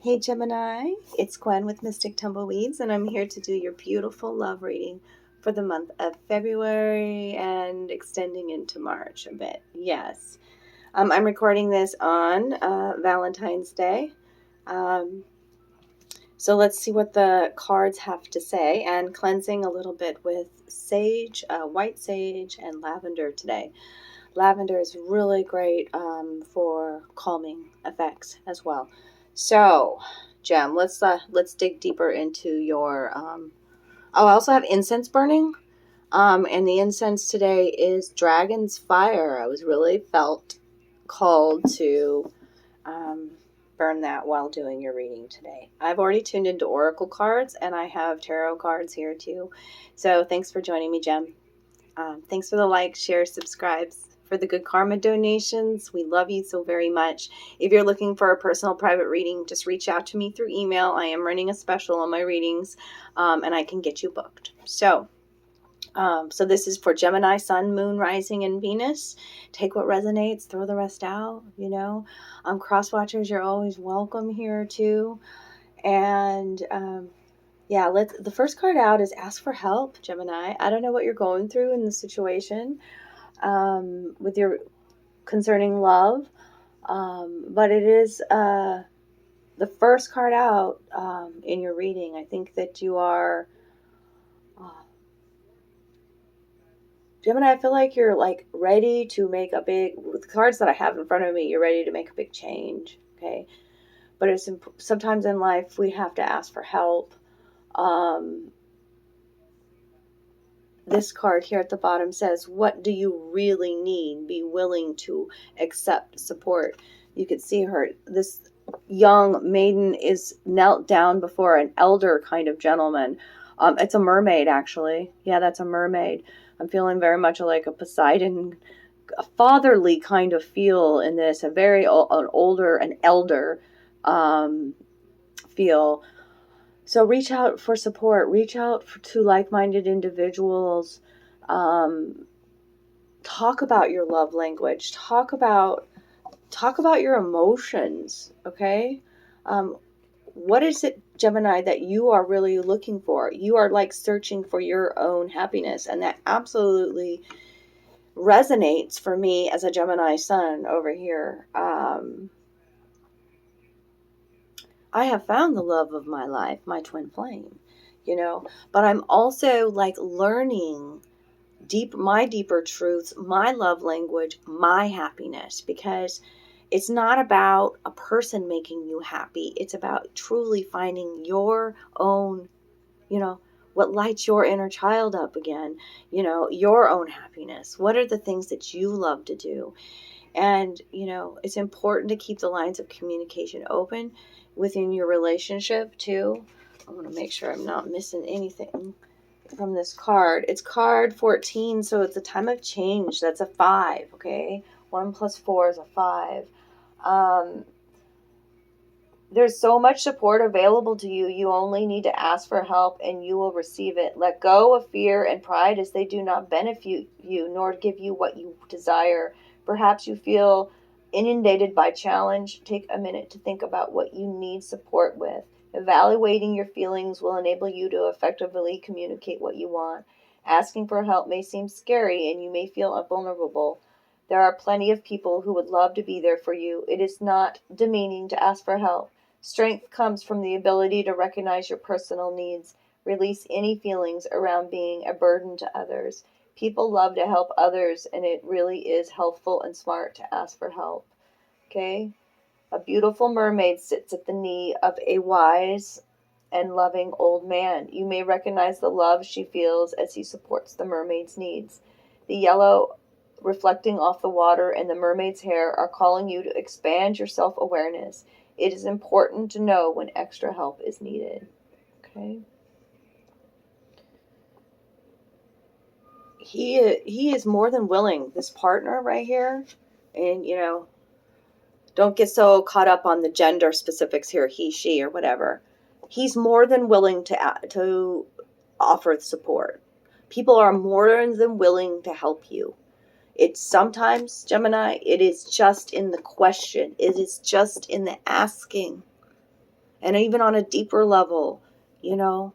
Hey Gemini, it's Gwyn with Mystic Tumbleweeds, and I'm here to do your beautiful love reading for the month of February and extending into March a bit. Yes. I'm recording this on Valentine's Day. So let's see what the cards have to say, and cleansing a little bit with sage, white sage, and lavender today. Lavender is really great for calming effects as well. So, Gem, let's dig deeper into your. I also have incense burning, and the incense today is Dragon's Fire. I was really felt called to burn that while doing your reading today. I've already tuned into oracle cards, and I have tarot cards here too. So, thanks for joining me, Gem. Thanks for the likes, shares, subscribes, for the good karma donations. We love you so very much. If you're looking for a personal private reading, just reach out to me through email. I am running a special on my readings, and I can get you booked. So this is for Gemini, Sun, Moon, Rising, and Venus. Take what resonates, throw the rest out, cross watchers, you're always welcome here too. And yeah, the first card out is ask for help, Gemini. I don't know what you're going through in the situation with your concerning love, but it is the first card out in your reading. I think that you are Gemini. I feel like you're like ready to make a big, with the cards that I have in front of me, you're ready to make a big change. Okay, but it's sometimes in life we have to ask for help. This card here at the bottom says, what do you really need? Be willing to accept support. You could see her, this young maiden is knelt down before an elder kind of gentleman. It's a mermaid, actually. Yeah, that's a mermaid. I'm feeling very much like a Poseidon, a fatherly kind of feel in this, an elder feel. So reach out for support. Reach out to like-minded individuals. Talk about your love language. Talk about your emotions. Okay. What is it, Gemini, that you are really looking for? You are like searching for your own happiness, and that absolutely resonates for me as a Gemini sun over here. I have found the love of my life, my twin flame, but I'm also like learning my deeper truths, my love language, my happiness, because it's not about a person making you happy. It's about truly finding your own, what lights your inner child up again, your own happiness. What are the things that you love to do? And, it's important to keep the lines of communication open within your relationship too. I want to make sure I'm not missing anything from this card. It's card 14, so it's a time of change. That's a 5, okay? 1 + 4 is a 5. There's so much support available to you. You only need to ask for help and you will receive it. Let go of fear and pride, as they do not benefit you nor give you what you desire. Perhaps you feel inundated by challenge. Take a minute to think about what you need support with. Evaluating your feelings will enable you to effectively communicate what you want. Asking for help may seem scary and you may feel vulnerable. There are plenty of people who would love to be there for you. It is not demeaning to ask for help. Strength comes from the ability to recognize your personal needs. Release any feelings around being a burden to others. People love to help others, and it really is helpful and smart to ask for help. Okay? A beautiful mermaid sits at the knee of a wise and loving old man. You may recognize the love she feels as he supports the mermaid's needs. The yellow reflecting off the water and the mermaid's hair are calling you to expand your self-awareness. It is important to know when extra help is needed. Okay? He is more than willing, this partner right here, and don't get so caught up on the gender specifics here, he, she, or whatever. He's more than willing to offer support. People are more than willing to help you. It's sometimes, Gemini, it is just in the question. It is just in the asking. And even on a deeper level, you know,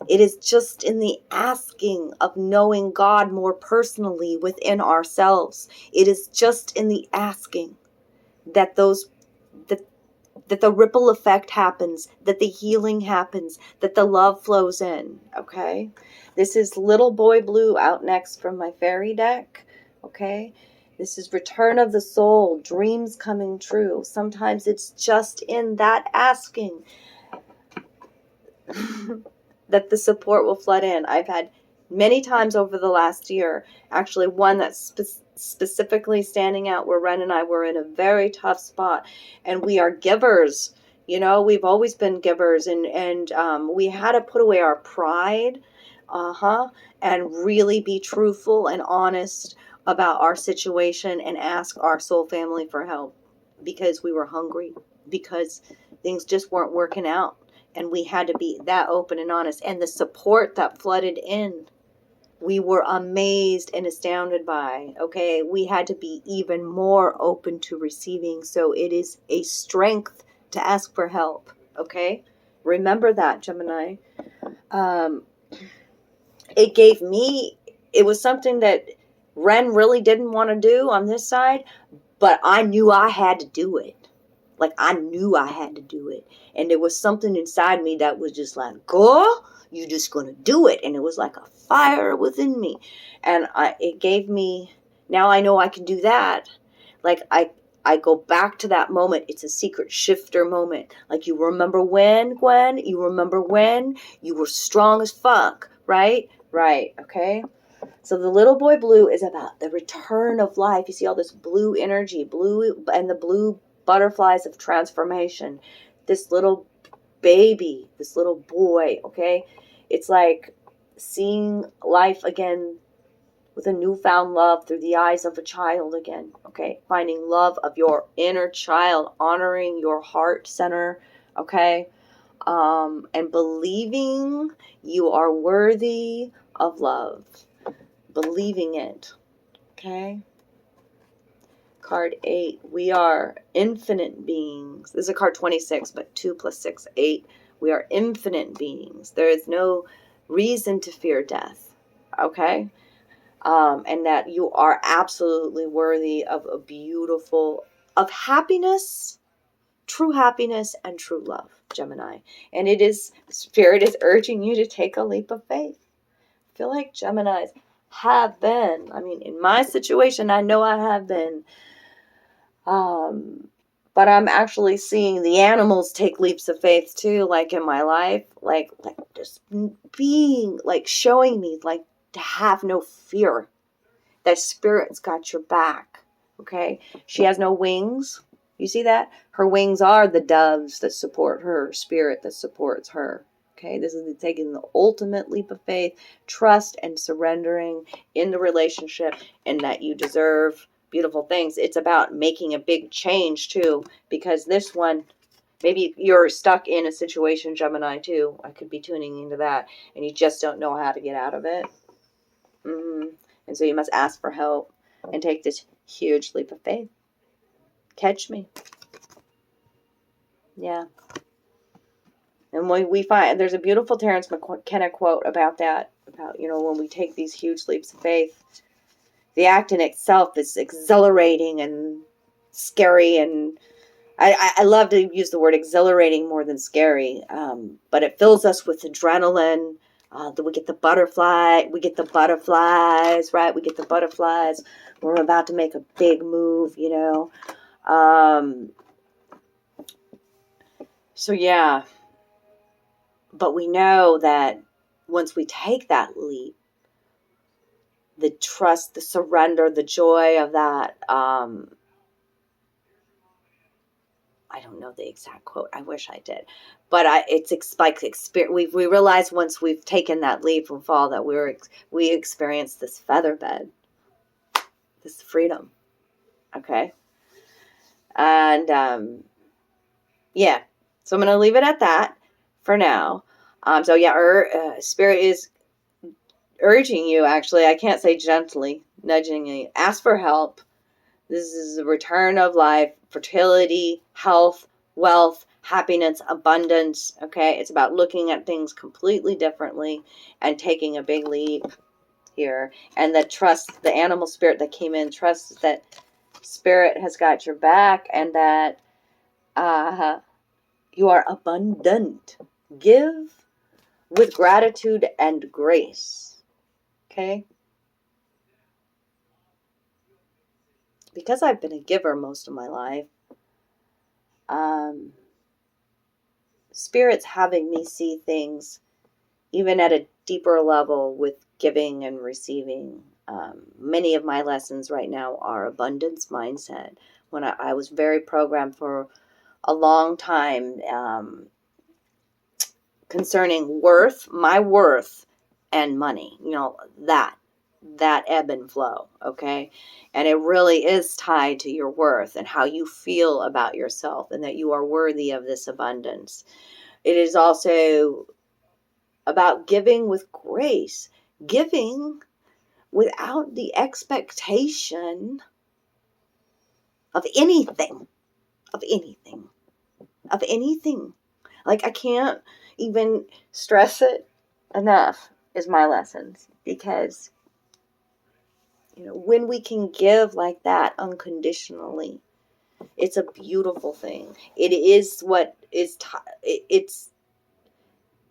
it is just in the asking of knowing God more personally within ourselves. It is just in the asking that that the ripple effect happens, that the healing happens, that the love flows in. Okay, this is Little Boy Blue out next from my Faery deck. Okay, this is Return of the Soul, dreams coming true. Sometimes it's just in that asking that the support will flood in. I've had many times over the last year, actually one that's specifically standing out where Ren and I were in a very tough spot, and we are givers. You know, we've always been givers, and we had to put away our pride, and really be truthful and honest about our situation and ask our soul family for help, because we were hungry, because things just weren't working out. And we had to be that open and honest. And the support that flooded in, we were amazed and astounded by. Okay, we had to be even more open to receiving. So it is a strength to ask for help. Okay, remember that, Gemini. It gave me, it was something that Ren really didn't want to do on this side, but I knew I had to do it. Like, I knew I had to do it. And there was something inside me that was just like, girl, you're just going to do it. And it was like a fire within me. And it gave me, now I know I can do that. Like, I go back to that moment. It's a secret shifter moment. Like, you remember when, Gwen? You remember when you were strong as fuck, right? Right, okay? So the Little Boy Blue is about the return of life. You see all this blue energy, blue, and the blue butterflies of transformation. This little baby, this little boy, okay? It's like seeing life again with a newfound love through the eyes of a child again, okay? Finding love of your inner child, honoring your heart center, okay? And believing you are worthy of love. Believing it, okay? Card 8, we are infinite beings. This is a card 26, but 2 plus 6, 8. We are infinite beings. There is no reason to fear death, okay? And that you are absolutely worthy of a beautiful, of happiness, true happiness, and true love, Gemini. And it is, Spirit is urging you to take a leap of faith. I feel like Geminis have been, I mean, in my situation, I know I have been, but I'm actually seeing the animals take leaps of faith too, like in my life, like just being, like showing me, like, to have no fear, that Spirit's got your back, okay? She has no wings. You see that? Her wings are the doves that support her, Spirit that supports her. Okay, this is taking the ultimate leap of faith, trust and surrendering in the relationship, and that you deserve beautiful things. It's about making a big change too, because this one, maybe you're stuck in a situation, Gemini, too. I could be tuning into that, and you just don't know how to get out of it. And so you must ask for help and take this huge leap of faith. Catch me. Yeah. And when we find, there's a beautiful Terence McKenna quote about that, about, you know, when we take these huge leaps of faith, the act in itself is exhilarating and scary, and I love to use the word exhilarating more than scary, but it fills us with adrenaline. We get the butterflies, right? We get the butterflies. We're about to make a big move, you know. So yeah. But we know that once we take that leap, the trust, the surrender, the joy of that, I don't know the exact quote. I wish I did. But it's like experience. We realize once we've taken that leap and fall that we experience this feather bed, this freedom. Okay? And, yeah. So I'm going to leave it at that for now. So yeah, Spirit is urging you, actually, I can't say gently, nudging you, ask for help. This is a return of life, fertility, health, wealth, happiness, abundance, okay? It's about looking at things completely differently and taking a big leap here. And the trust, the animal spirit that came in, trusts that spirit has got your back and that you are abundant. Give with gratitude and grace, okay? Because I've been a giver most of my life, Spirit's having me see things even at a deeper level with giving and receiving. Many of my lessons right now are abundance mindset. When I was very programmed for a long time concerning worth, my worth, and money. You know, that ebb and flow, okay? And it really is tied to your worth and how you feel about yourself and that you are worthy of this abundance. It is also about giving with grace, giving without the expectation of anything, of anything, of anything. Like, I can't even stress it enough, is my lessons, because you know, when we can give like that unconditionally, it's a beautiful thing. It is what is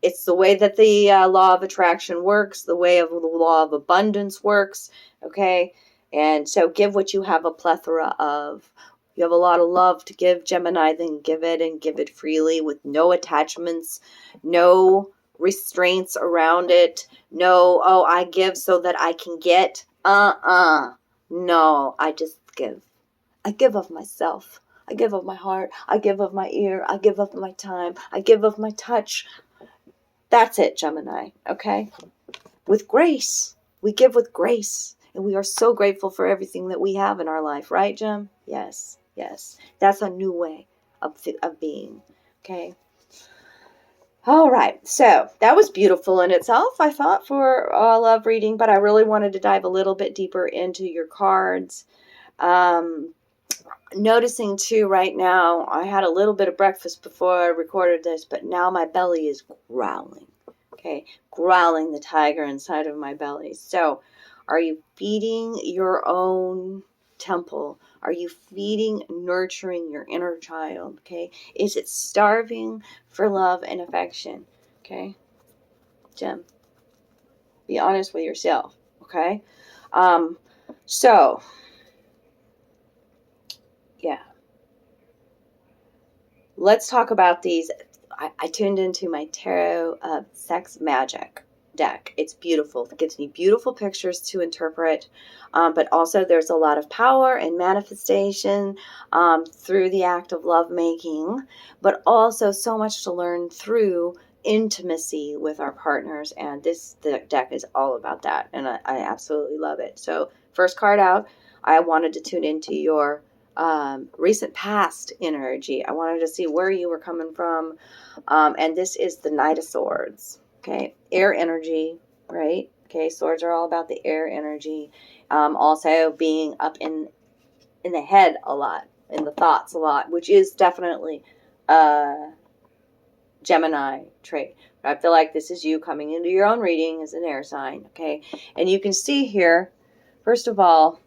it's the way that the law of attraction works, the way of the law of abundance works, okay? And so give what you have a plethora of. You have a lot of love to give, Gemini, then give it, and give it freely with no attachments, no restraints around it. No, oh, I give so that I can get. No, I just give. I give of myself. I give of my heart. I give of my ear. I give of my time. I give of my touch. That's it, Gemini, okay? With grace. We give with grace. And we are so grateful for everything that we have in our life. Right, Gem? Yes, yes. That's a new way of being, okay? All right. So that was beautiful in itself, I thought, for a love reading. But I really wanted to dive a little bit deeper into your cards. Noticing too right now, I had a little bit of breakfast before I recorded this, but now my belly is growling. Okay, growling the tiger inside of my belly. So, are you feeding your own temple? Are you feeding, nurturing your inner child? Okay, is it starving for love and affection? Okay, Jim, be honest with yourself. Okay, so yeah. Let's talk about these. I tuned into my Tarot of Sex Magic deck. It's beautiful. It gives me beautiful pictures to interpret, but also there's a lot of power and manifestation through the act of lovemaking, but also so much to learn through intimacy with our partners, and the deck is all about that, and I absolutely love it. So first card out, I wanted to tune into your recent past energy. I wanted to see where you were coming from. And this is the Knight of Swords. Okay. Air energy, right? Okay. Swords are all about the air energy. Also being up in the head a lot, in the thoughts a lot, which is definitely a Gemini trait. But I feel like this is you coming into your own reading as an air sign. Okay. And you can see here, first of all,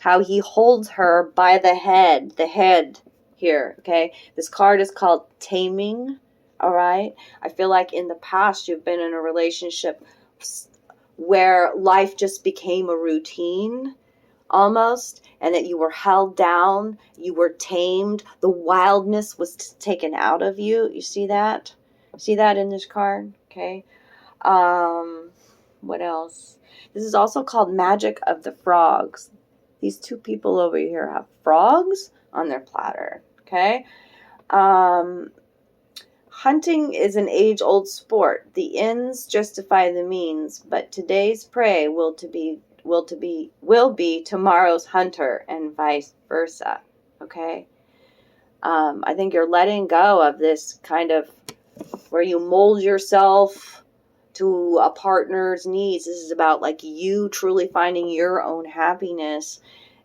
how he holds her by the head here, okay? This card is called Taming, all right? I feel like in the past you've been in a relationship where life just became a routine almost, and that you were held down, you were tamed, the wildness was taken out of you. You see that? See that in this card, okay? What else? This is also called Magic of the Frogs. These two people over here have frogs on their platter, okay? Hunting is an age-old sport. The ends justify the means, but today's prey will be tomorrow's hunter, and vice versa, okay? I think you're letting go of this kind of where you mold yourself to a partner's needs. This is about like you truly finding your own happiness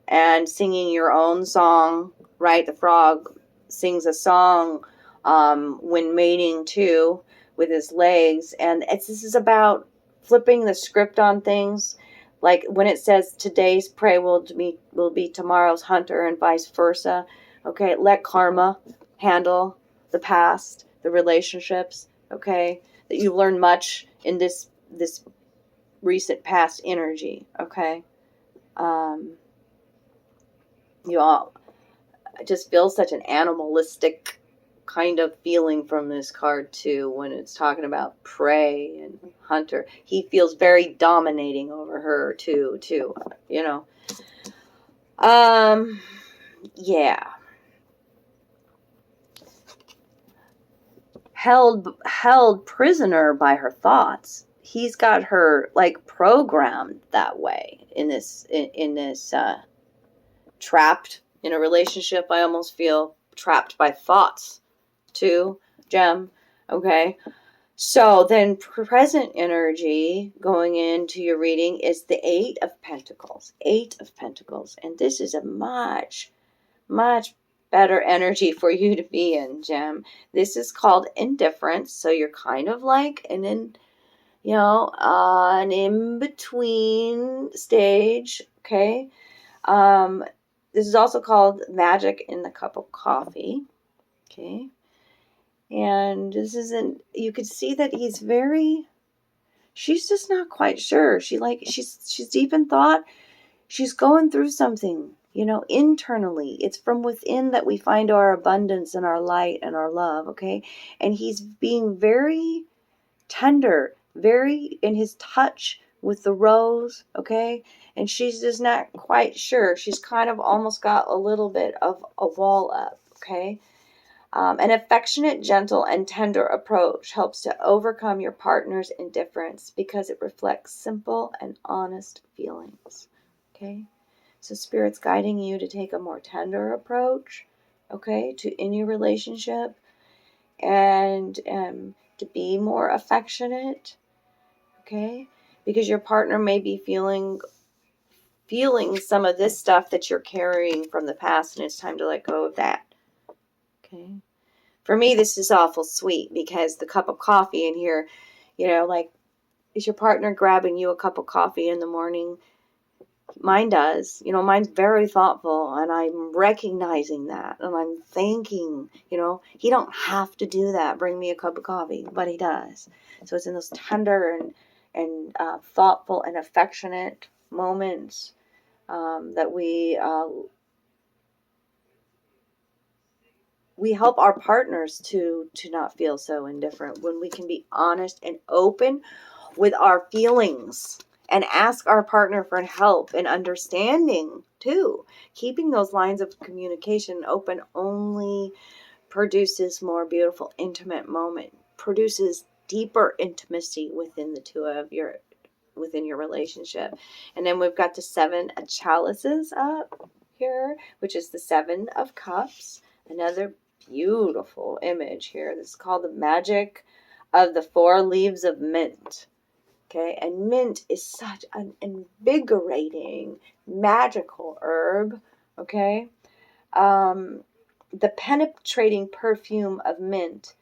and singing your own song, right? The frog sings a song when mating too, with his legs. And this is about flipping the script on things. Like when it says today's prey will be tomorrow's hunter and vice versa. Okay, let karma handle the past, the relationships. Okay, that you learn much in this recent past energy. Okay, you all, I just feel such an animalistic kind of feeling from this card too when it's talking about prey and hunter. He feels very dominating over her too, you know. Yeah. Held prisoner by her thoughts. He's got her like programmed that way in this trapped in a relationship. I almost feel trapped by thoughts too, Gem. Okay. So then present energy going into your reading is the Eight of Pentacles. Eight of Pentacles. And this is a much, much better energy for you to be in, Gem. This is called indifference. So you're kind of like an in-between stage. Okay. This is also called magic in the cup of coffee. Okay. And this isn't, you could see that she's just not quite sure. She's deep in thought. She's going through something, internally. It's from within that we find our abundance and our light and our love. Okay. And he's being very tender, very in his touch with the rose. Okay. And she's just not quite sure. She's kind of almost got a little bit of a wall up. Okay. An affectionate, gentle, and tender approach helps to overcome your partner's indifference because it reflects simple and honest feelings. Okay? So Spirit's guiding you to take a more tender approach, okay, in your relationship, and to be more affectionate, okay? Because your partner may be feeling some of this stuff that you're carrying from the past, and it's time to let go of that. Okay? For me, this is awful sweet because the cup of coffee in here, is your partner grabbing you a cup of coffee in the morning? Mine does. Mine's very thoughtful, and I'm recognizing that, and I'm thanking, he don't have to do that, bring me a cup of coffee, but he does. So it's in those tender and thoughtful and affectionate moments that we help our partners to not feel so indifferent when we can be honest and open with our feelings and ask our partner for help and understanding too. Keeping those lines of communication open only produces more beautiful, intimate moment, produces deeper intimacy within the two of within your relationship. And then we've got the Seven of Chalices up here, which is the Seven of Cups. Another beautiful image here. This is called the magic of the 4 leaves of mint. Okay, and mint is such an invigorating, magical herb. Okay, the penetrating perfume of mint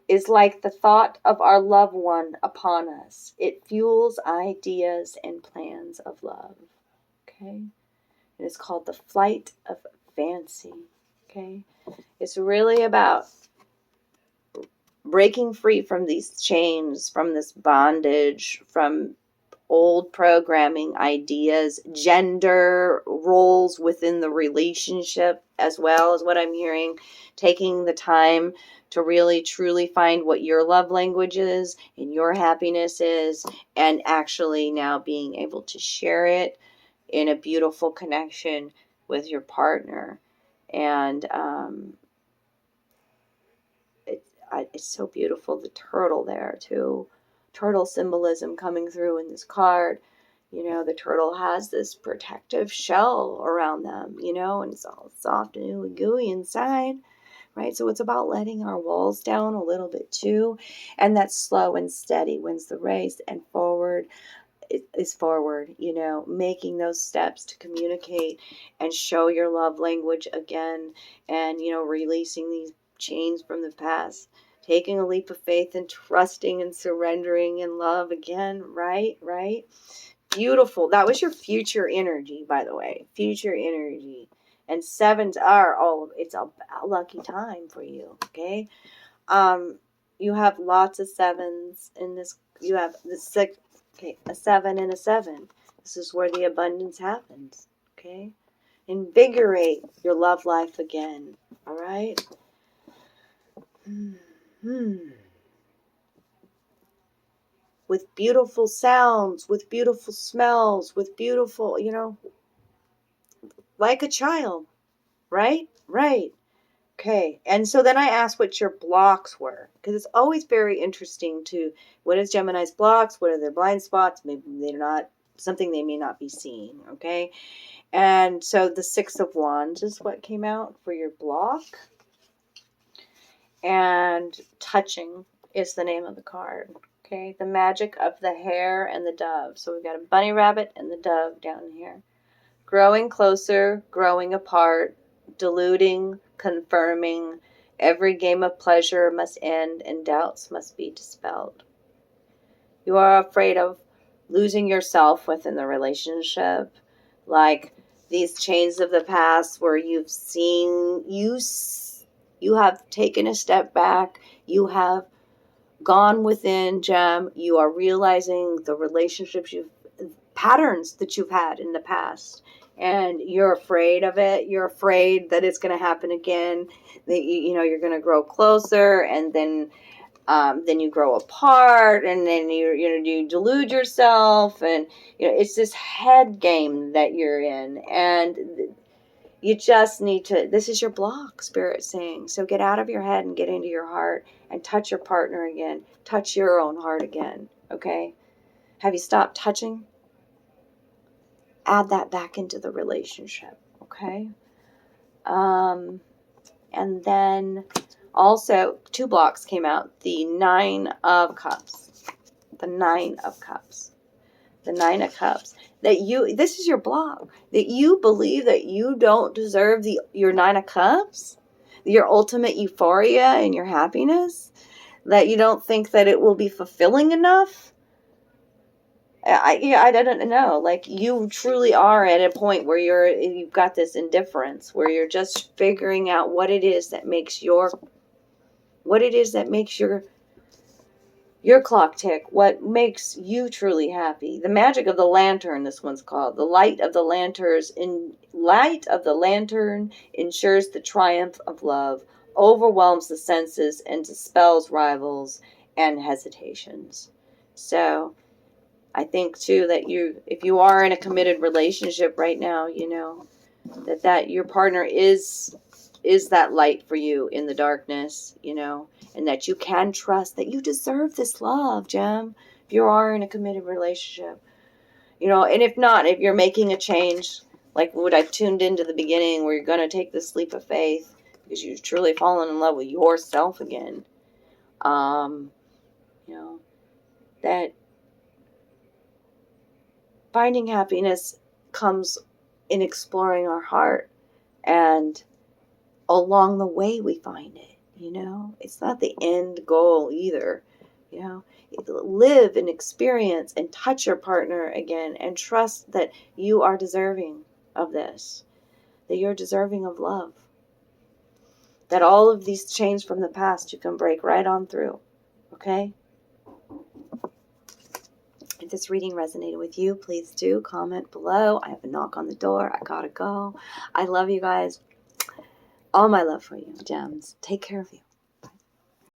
is like the thought of our loved one upon us. It fuels ideas and plans of love. Okay, it is called the flight of fancy. Okay, it's really about breaking free from these chains, from this bondage, from old programming ideas, gender roles within the relationship, as well as what I'm hearing, taking the time to really truly find what your love language is and your happiness is, and actually now being able to share it in a beautiful connection with your partner. And it's so beautiful, the turtle there too. Turtle symbolism coming through in this card. The turtle has this protective shell around them, and it's all soft and ooey gooey inside, right? So it's about letting our walls down a little bit too. And that slow and steady wins the race, and forward is forward, making those steps to communicate and show your love language again, and, releasing these chains from the past, taking a leap of faith and trusting and surrendering in love again, right? Beautiful. That was your future energy, by the way. Future energy. And sevens are it's a lucky time for you, okay? You have lots of sevens in this. You have the six, okay, a 7 and a 7. This is where the abundance happens, okay? Invigorate your love life again, all right? With beautiful sounds, with beautiful smells, with beautiful, like a child, right? Right. Okay. And so then I asked what your blocks were, because it's always very interesting to, what is Gemini's blocks? What are their blind spots? Maybe they're not, something they may not be seeing. Okay. And so the 6 of Wands is what came out for your block. And touching is the name of the card. Okay. The magic of the hare and the dove. So we've got a bunny rabbit and the dove down here. Growing closer, growing apart, deluding, confirming. Every game of pleasure must end and doubts must be dispelled. You are afraid of losing yourself within the relationship, like these chains of the past where you've seen, you have taken a step back, you have gone within, Gem, you are realizing the relationships patterns that you've had in the past, and you're afraid of it. You're afraid that it's going to happen again, that you're going to grow closer, and then you grow apart, and then you delude yourself, and it's this head game that you're in, and you just need to, this is your block, Spirit saying. So get out of your head and get into your heart and touch your partner again. Touch your own heart again, okay? Have you stopped touching? Add that back into the relationship, okay? And then also 2 blocks came out. The 9 of Cups. The 9 of Cups. The 9 of Cups. This is your block. That you believe that you don't deserve your 9 of Cups. Your ultimate euphoria and your happiness. That you don't think that it will be fulfilling enough. I don't know. Like, you truly are at a point where you've got this indifference, where you're just figuring out what it is that makes your clock tick, what makes you truly happy. The magic of the lantern, this one's called. The light of the lantern ensures the triumph of love, overwhelms the senses, and dispels rivals and hesitations. So I think too that if you are in a committed relationship right now, that your partner is that light for you in the darkness, and that you can trust that you deserve this love, Gem. If you are in a committed relationship, and if not, if you're making a change, like what I tuned into the beginning, where you're going to take this leap of faith because you've truly fallen in love with yourself again, that finding happiness comes in exploring our heart, and along the way we find it, it's not the end goal either, live and experience and touch your partner again, and trust that you are deserving of this, that you're deserving of love, that all of these chains from the past you can break right on through, okay? If this reading resonated with you, please do comment below. I have a knock on the door. I gotta go. I love you guys. All my love for you, Gems. Take care of you.